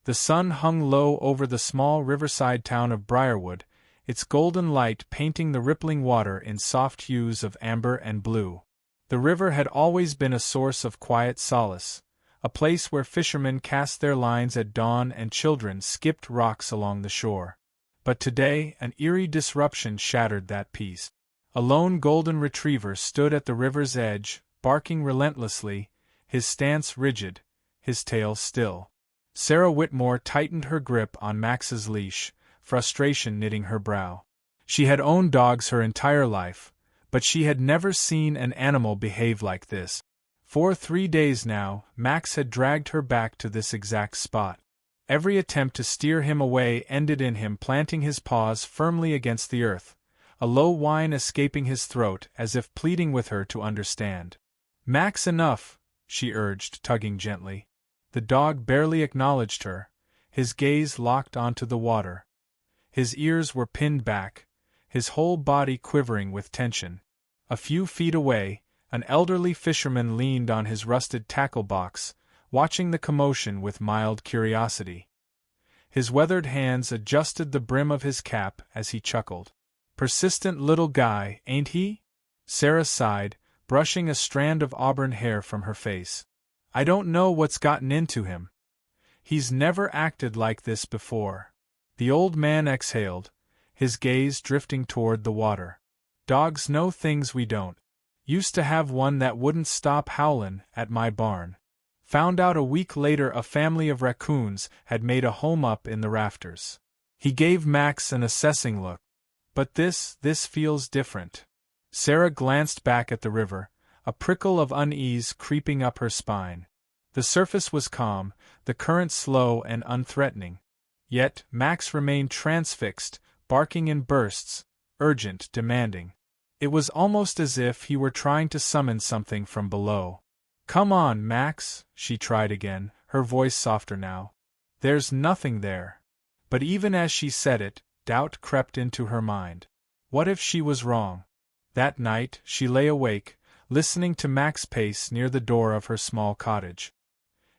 The sun hung low over the small riverside town of Briarwood, its golden light painting the rippling water in soft hues of amber and blue. The river had always been a source of quiet solace, a place where fishermen cast their lines at dawn and children skipped rocks along the shore. But today, an eerie disruption shattered that peace. A lone golden retriever stood at the river's edge, barking relentlessly, his stance rigid, his tail still. Sarah Whitmore tightened her grip on Max's leash, frustration knitting her brow. She had owned dogs her entire life, but she had never seen an animal behave like this. For 3 days now, Max had dragged her back to this exact spot. Every attempt to steer him away ended in him planting his paws firmly against the earth, a low whine escaping his throat as if pleading with her to understand. "Max, enough," she urged, tugging gently. The dog barely acknowledged her, his gaze locked onto the water. His ears were pinned back, his whole body quivering with tension. A few feet away, an elderly fisherman leaned on his rusted tackle box, watching the commotion with mild curiosity. His weathered hands adjusted the brim of his cap as he chuckled. "Persistent little guy, ain't he?" Sarah sighed, brushing a strand of auburn hair from her face. "I don't know what's gotten into him. He's never acted like this before." The old man exhaled, his gaze drifting toward the water. "Dogs know things we don't. Used to have one that wouldn't stop howlin' at my barn. Found out a week later a family of raccoons had made a home up in the rafters." He gave Max an assessing look. "But this feels different." Sarah glanced back at the river, a prickle of unease creeping up her spine. The surface was calm, the current slow and unthreatening. Yet Max remained transfixed, barking in bursts, urgent, demanding. It was almost as if he were trying to summon something from below. "Come on, Max," she tried again, her voice softer now. "There's nothing there." But even as she said it, doubt crept into her mind. What if she was wrong? That night, she lay awake, listening to Max pace near the door of her small cottage.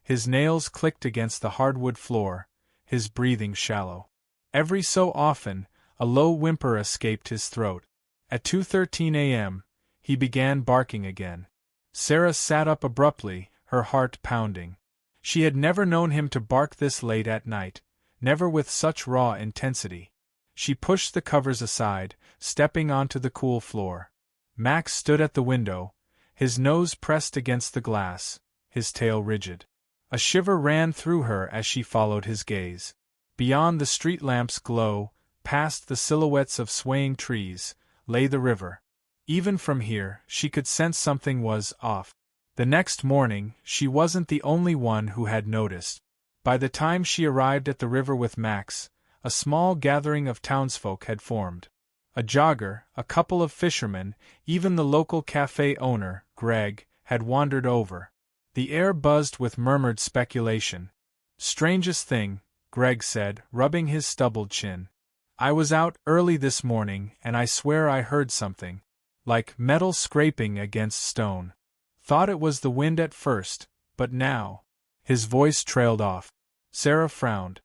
His nails clicked against the hardwood floor, his breathing shallow. Every so often, a low whimper escaped his throat. At 2:13 a.m., he began barking again. Sarah sat up abruptly, her heart pounding. She had never known him to bark this late at night, never with such raw intensity. She pushed the covers aside, stepping onto the cool floor. Max stood at the window, his nose pressed against the glass, his tail rigid. A shiver ran through her as she followed his gaze. Beyond the street lamp's glow, past the silhouettes of swaying trees, lay the river. Even from here, she could sense something was off. The next morning, she wasn't the only one who had noticed. By the time she arrived at the river with Max, a small gathering of townsfolk had formed. A jogger, a couple of fishermen, even the local cafe owner, Greg, had wandered over. The air buzzed with murmured speculation. "Strangest thing," Greg said, rubbing his stubbled chin. "I was out early this morning and I swear I heard something. Like metal scraping against stone. Thought it was the wind at first, but now..." His voice trailed off. Sarah frowned.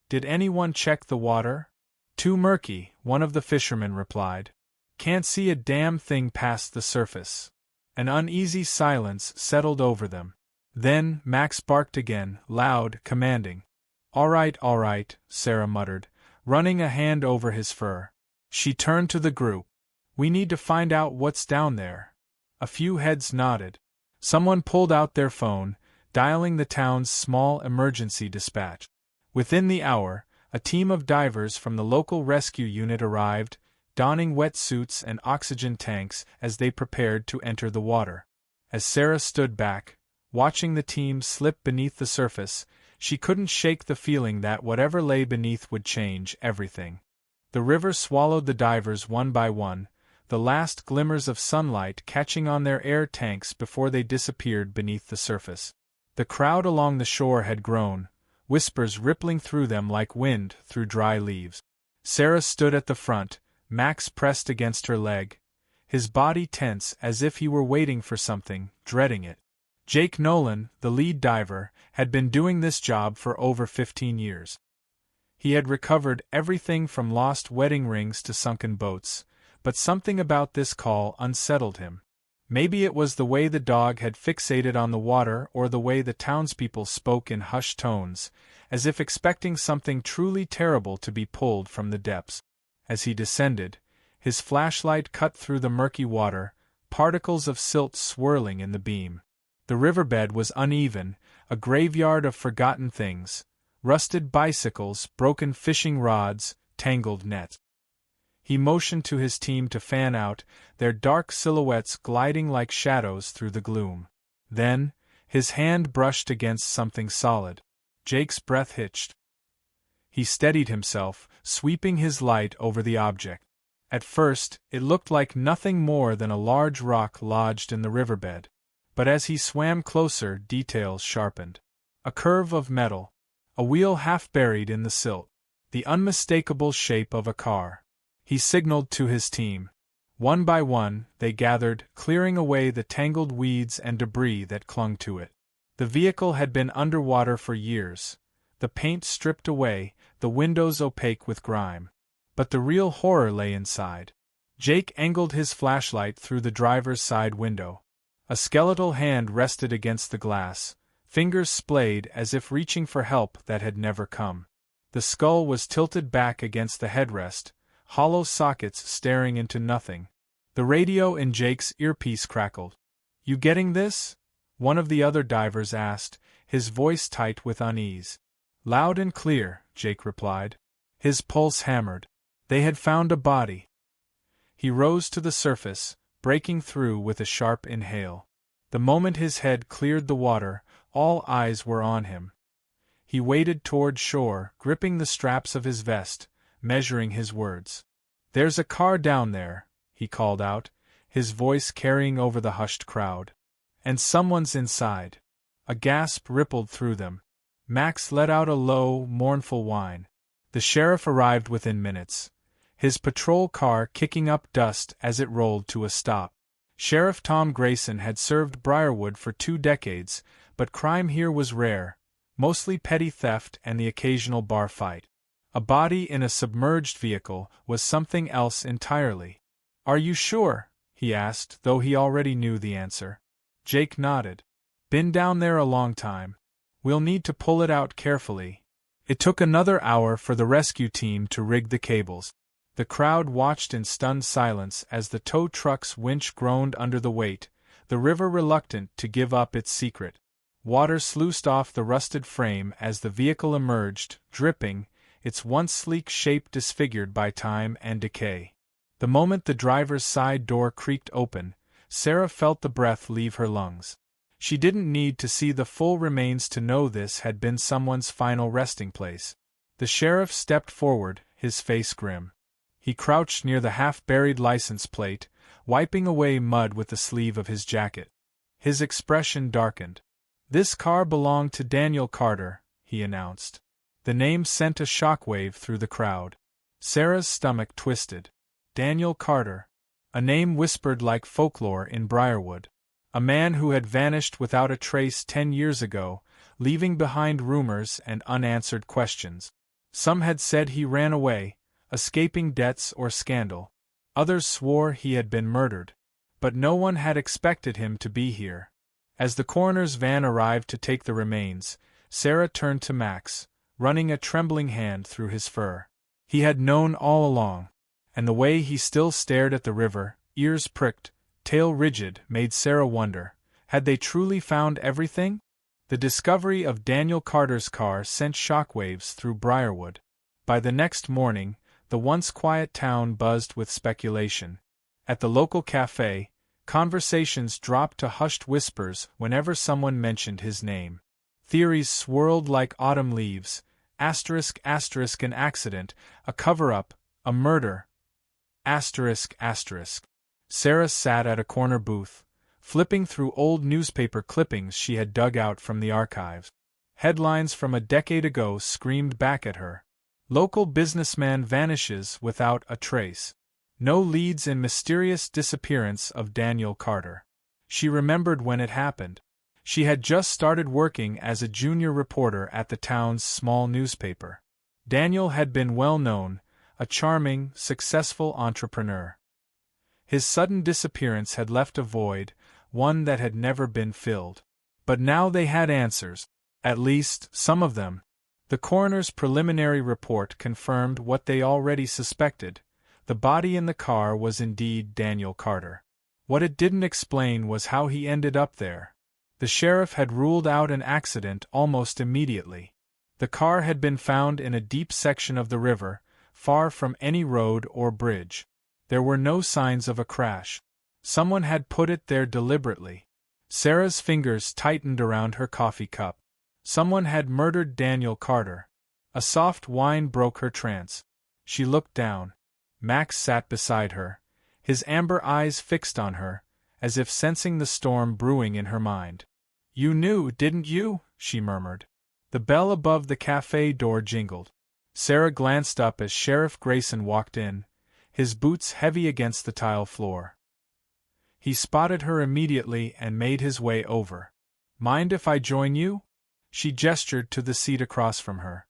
"Did anyone check the water?" "Too murky," one of the fishermen replied. "Can't see a damn thing past the surface." An uneasy silence settled over them. Then Max barked again, loud, commanding. All right, Sarah muttered, running a hand over his fur. She turned to the group. "We need to find out what's down there." A few heads nodded. Someone pulled out their phone, dialing the town's small emergency dispatch. Within the hour, a team of divers from the local rescue unit arrived, donning wetsuits and oxygen tanks as they prepared to enter the water. As Sarah stood back, watching the team slip beneath the surface, she couldn't shake the feeling that whatever lay beneath would change everything. The river swallowed the divers one by one, the last glimmers of sunlight catching on their air tanks before they disappeared beneath the surface. The crowd along the shore had grown, whispers rippling through them like wind through dry leaves. Sarah stood at the front, Max pressed against her leg, his body tense as if he were waiting for something, dreading it. Jake Nolan, the lead diver, had been doing this job for over 15 years. He had recovered everything from lost wedding rings to sunken boats, but something about this call unsettled him. Maybe it was the way the dog had fixated on the water or the way the townspeople spoke in hushed tones, as if expecting something truly terrible to be pulled from the depths. As he descended, his flashlight cut through the murky water, particles of silt swirling in the beam. The riverbed was uneven, a graveyard of forgotten things, rusted bicycles, broken fishing rods, tangled nets. He motioned to his team to fan out, their dark silhouettes gliding like shadows through the gloom. Then, his hand brushed against something solid. Jake's breath hitched. He steadied himself, sweeping his light over the object. At first, it looked like nothing more than a large rock lodged in the riverbed. But as he swam closer, details sharpened. A curve of metal. A wheel half buried in the silt. The unmistakable shape of a car. He signaled to his team. One by one, they gathered, clearing away the tangled weeds and debris that clung to it. The vehicle had been underwater for years, the paint stripped away, the windows opaque with grime. But the real horror lay inside. Jake angled his flashlight through the driver's side window. A skeletal hand rested against the glass, fingers splayed as if reaching for help that had never come. The skull was tilted back against the headrest, hollow sockets staring into nothing. The radio in Jake's earpiece crackled. "You getting this?" one of the other divers asked, his voice tight with unease. "Loud and clear," Jake replied. His pulse hammered. They had found a body. He rose to the surface, breaking through with a sharp inhale. The moment his head cleared the water, all eyes were on him. He waded toward shore, gripping the straps of his vest, measuring his words. "There's a car down there," he called out, his voice carrying over the hushed crowd. "And someone's inside." A gasp rippled through them. Max let out a low, mournful whine. The sheriff arrived within minutes, his patrol car kicking up dust as it rolled to a stop. Sheriff Tom Grayson had served Briarwood for 2 decades, but crime here was rare, mostly petty theft and the occasional bar fight. A body in a submerged vehicle was something else entirely. "Are you sure?" he asked, though he already knew the answer. Jake nodded. "Been down there a long time. We'll need to pull it out carefully." It took another hour for the rescue team to rig the cables. The crowd watched in stunned silence as the tow truck's winch groaned under the weight, the river reluctant to give up its secret. Water sluiced off the rusted frame as the vehicle emerged, dripping, its once sleek shape disfigured by time and decay. The moment the driver's side door creaked open, Sarah felt the breath leave her lungs. She didn't need to see the full remains to know this had been someone's final resting place. The sheriff stepped forward, his face grim. He crouched near the half-buried license plate, wiping away mud with the sleeve of his jacket. His expression darkened. "This car belonged to Daniel Carter," he announced. The name sent a shockwave through the crowd. Sarah's stomach twisted. Daniel Carter. A name whispered like folklore in Briarwood. A man who had vanished without a trace 10 years ago, leaving behind rumors and unanswered questions. Some had said he ran away, escaping debts or scandal. Others swore he had been murdered. But no one had expected him to be here. As the coroner's van arrived to take the remains, Sarah turned to Max, running a trembling hand through his fur. He had known all along. And the way he still stared at the river, ears pricked, tail rigid, made Sarah wonder, had they truly found everything? The discovery of Daniel Carter's car sent shockwaves through Briarwood. By the next morning, the once quiet town buzzed with speculation. At the local cafe, conversations dropped to hushed whispers whenever someone mentioned his name. Theories swirled like autumn leaves, asterisk asterisk an accident, a cover-up, a murder, asterisk asterisk. Sarah sat at a corner booth, flipping through old newspaper clippings she had dug out from the archives. Headlines from a decade ago screamed back at her. Local businessman vanishes without a trace. No leads in mysterious disappearance of Daniel Carter. She remembered when it happened. She had just started working as a junior reporter at the town's small newspaper. Daniel had been well known, a charming, successful entrepreneur. His sudden disappearance had left a void, one that had never been filled. But now they had answers, at least, some of them. The coroner's preliminary report confirmed what they already suspected. The body in the car was indeed Daniel Carter. What it didn't explain was how he ended up there. The sheriff had ruled out an accident almost immediately. The car had been found in a deep section of the river, far from any road or bridge. There were no signs of a crash. Someone had put it there deliberately. Sarah's fingers tightened around her coffee cup. Someone had murdered Daniel Carter. A soft whine broke her trance. She looked down. Max sat beside her, his amber eyes fixed on her, as if sensing the storm brewing in her mind. "You knew, didn't you?" she murmured. The bell above the cafe door jingled. Sarah glanced up as Sheriff Grayson walked in, his boots heavy against the tile floor. He spotted her immediately and made his way over. "Mind if I join you?" She gestured to the seat across from her.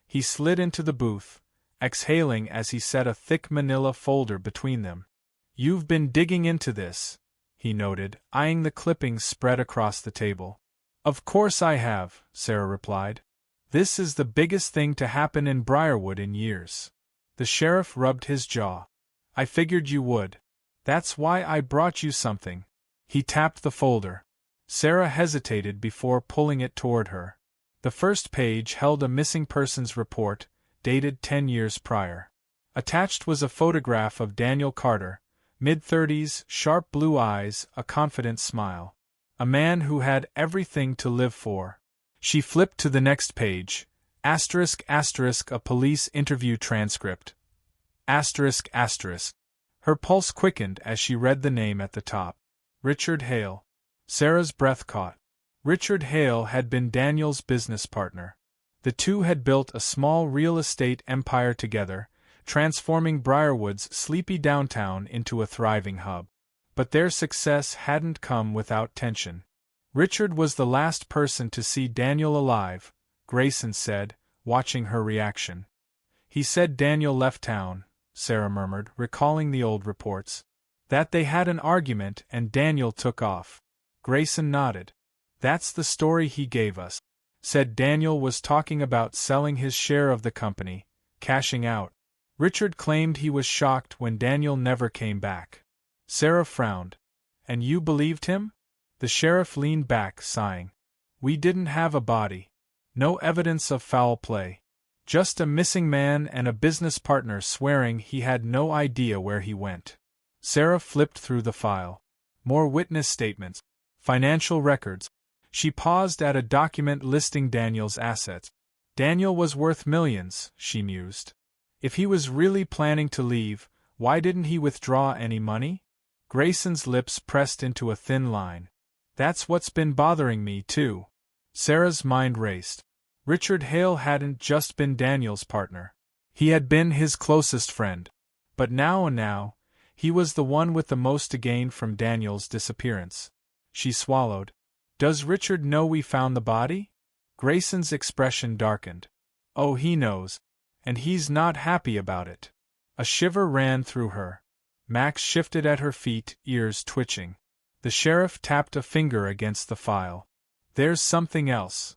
He slid into the booth, exhaling as he set a thick manila folder between them. "You've been digging into this," he noted, eyeing the clippings spread across the table. "Of course I have," Sarah replied. "This is the biggest thing to happen in Briarwood in years." The sheriff rubbed his jaw. "I figured you would. That's why I brought you something." He tapped the folder. Sarah hesitated before pulling it toward her. The first page held a missing persons report, dated 10 years prior. Attached was a photograph of Daniel Carter, mid-30s, sharp blue eyes, a confident smile. A man who had everything to live for. She flipped to the next page. Asterisk asterisk a police interview transcript. Asterisk asterisk. Her pulse quickened as she read the name at the top. Richard Hale. Sarah's breath caught. Richard Hale had been Daniel's business partner. The two had built a small real estate empire together, transforming Briarwood's sleepy downtown into a thriving hub. But their success hadn't come without tension. Richard was the last person to see Daniel alive, Grayson said, watching her reaction. "He said Daniel left town," Sarah murmured, recalling the old reports. "That they had an argument and Daniel took off." Grayson nodded. "That's the story he gave us. Said Daniel was talking about selling his share of the company, cashing out. Richard claimed he was shocked when Daniel never came back." Sarah frowned. "And you believed him?" The sheriff leaned back, sighing. "We didn't have a body. No evidence of foul play. Just a missing man and a business partner swearing he had no idea where he went." Sarah flipped through the file. More witness statements. Financial records. She paused at a document listing Daniel's assets. Daniel was worth millions, she mused. If he was really planning to leave, why didn't he withdraw any money? Grayson's lips pressed into a thin line. "That's what's been bothering me, too." Sarah's mind raced. Richard Hale hadn't just been Daniel's partner. He had been his closest friend. But now, he was the one with the most to gain from Daniel's disappearance. She swallowed. "Does Richard know we found the body?" Grayson's expression darkened. "Oh, he knows. And he's not happy about it." A shiver ran through her. Max shifted at her feet, ears twitching. The sheriff tapped a finger against the file. "There's something else."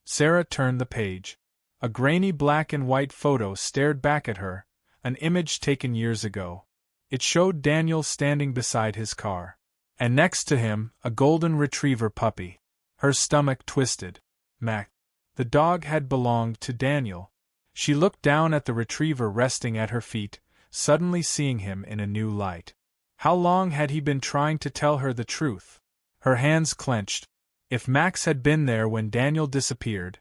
Sarah turned the page. A grainy black and white photo stared back at her, an image taken years ago. It showed Daniel standing beside his car. And next to him, a golden retriever puppy. Her stomach twisted. Mac. The dog had belonged to Daniel. She looked down at the retriever resting at her feet, suddenly seeing him in a new light. How long had he been trying to tell her the truth? Her hands clenched. If Max had been there when Daniel disappeared,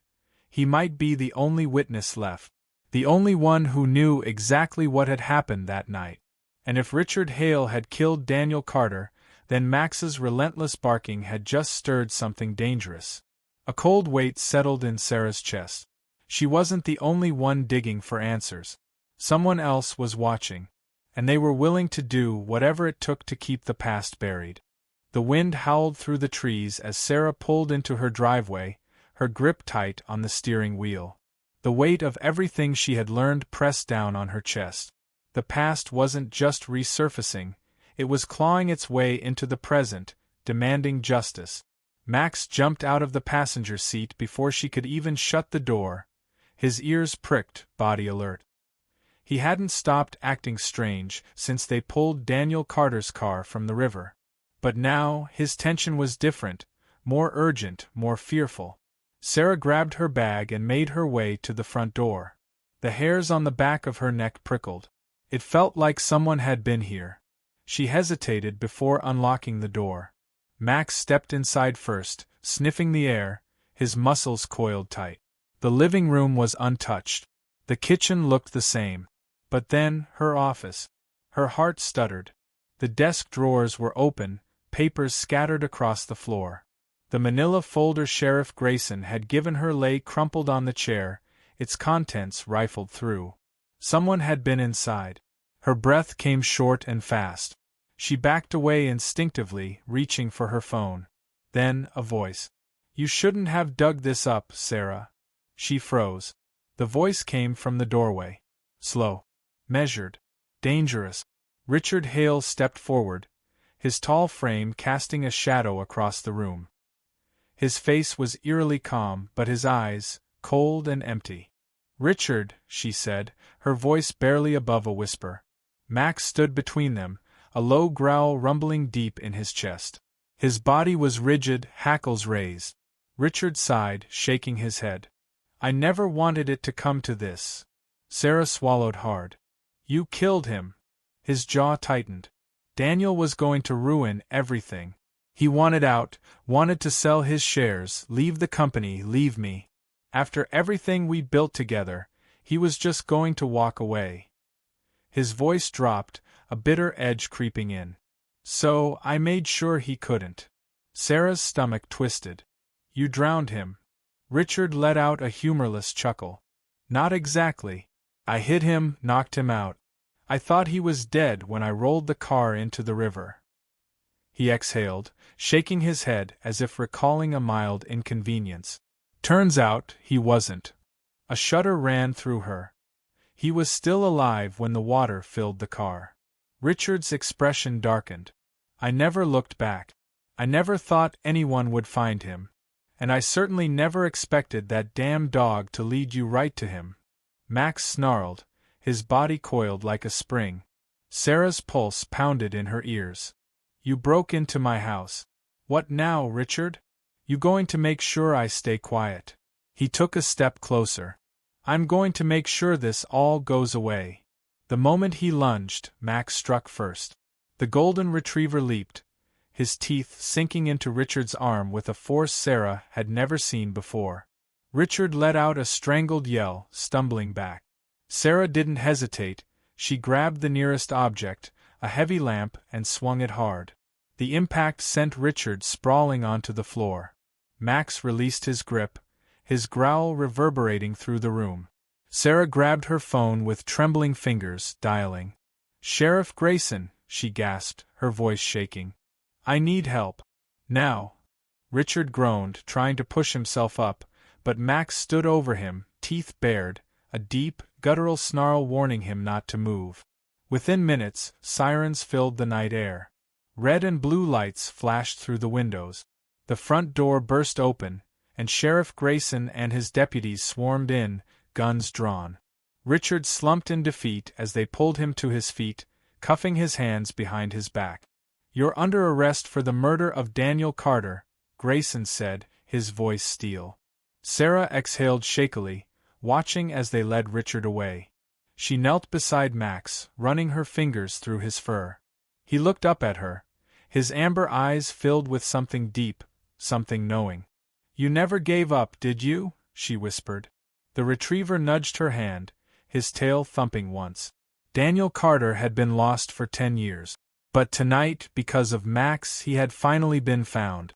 he might be the only witness left. The only one who knew exactly what had happened that night. And if Richard Hale had killed Daniel Carter, then Max's relentless barking had just stirred something dangerous. A cold weight settled in Sarah's chest. She wasn't the only one digging for answers. Someone else was watching, and they were willing to do whatever it took to keep the past buried. The wind howled through the trees as Sarah pulled into her driveway, her grip tight on the steering wheel. The weight of everything she had learned pressed down on her chest. The past wasn't just resurfacing, it was clawing its way into the present, demanding justice. Max jumped out of the passenger seat before she could even shut the door, his ears pricked, body alert. He hadn't stopped acting strange since they pulled Daniel Carter's car from the river. But now, his tension was different, more urgent, more fearful. Sarah grabbed her bag and made her way to the front door. The hairs on the back of her neck prickled. It felt like someone had been here. She hesitated before unlocking the door. Max stepped inside first, sniffing the air, his muscles coiled tight. The living room was untouched. The kitchen looked the same. But then, her office. Her heart stuttered. The desk drawers were open, papers scattered across the floor. The manila folder Sheriff Grayson had given her lay crumpled on the chair, its contents rifled through. Someone had been inside. Her breath came short and fast. She backed away instinctively, reaching for her phone. Then, a voice. "You shouldn't have dug this up, Sarah." She froze. The voice came from the doorway. Slow. Measured. Dangerous. Richard Hale stepped forward, his tall frame casting a shadow across the room. His face was eerily calm, but his eyes, cold and empty. "Richard," she said, her voice barely above a whisper. Max stood between them, a low growl rumbling deep in his chest. His body was rigid, hackles raised. Richard sighed, shaking his head. "I never wanted it to come to this." Sarah swallowed hard. "You killed him." His jaw tightened. Daniel was going to ruin everything. He wanted out, wanted to sell his shares, leave the company, leave me. After everything we built together, he was just going to walk away. His voice dropped, a bitter edge creeping in. "So, I made sure he couldn't." Sarah's stomach twisted. "You drowned him." Richard let out a humorless chuckle. "Not exactly. I hit him, knocked him out. I thought he was dead when I rolled the car into the river." He exhaled, shaking his head as if recalling a mild inconvenience. "Turns out, he wasn't." A shudder ran through her. He was still alive when the water filled the car. Richard's expression darkened. "I never looked back. I never thought anyone would find him. And I certainly never expected that damn dog to lead you right to him." Max snarled, his body coiled like a spring. Sarah's pulse pounded in her ears. "You broke into my house. What now, Richard? You going to make sure I stay quiet?" He took a step closer. "I'm going to make sure this all goes away." The moment he lunged, Max struck first. The golden retriever leaped, his teeth sinking into Richard's arm with a force Sarah had never seen before. Richard let out a strangled yell, stumbling back. Sarah didn't hesitate. She grabbed the nearest object, a heavy lamp, and swung it hard. The impact sent Richard sprawling onto the floor. Max released his grip, his growl reverberating through the room. Sarah grabbed her phone with trembling fingers, dialing. "Sheriff Grayson," she gasped, her voice shaking. "I need help. Now." Richard groaned, trying to push himself up, but Max stood over him, teeth bared, a deep, guttural snarl warning him not to move. Within minutes, sirens filled the night air. Red and blue lights flashed through the windows. The front door burst open, and Sheriff Grayson and his deputies swarmed in, guns drawn. Richard slumped in defeat as they pulled him to his feet, cuffing his hands behind his back. "You're under arrest for the murder of Daniel Carter," Grayson said, his voice steel. Sarah exhaled shakily, watching as they led Richard away. She knelt beside Max, running her fingers through his fur. He looked up at her, his amber eyes filled with something deep, something knowing. "You never gave up, did you?" she whispered. The retriever nudged her hand, his tail thumping once. Daniel Carter had been lost for 10 years. But tonight, because of Max, he had finally been found.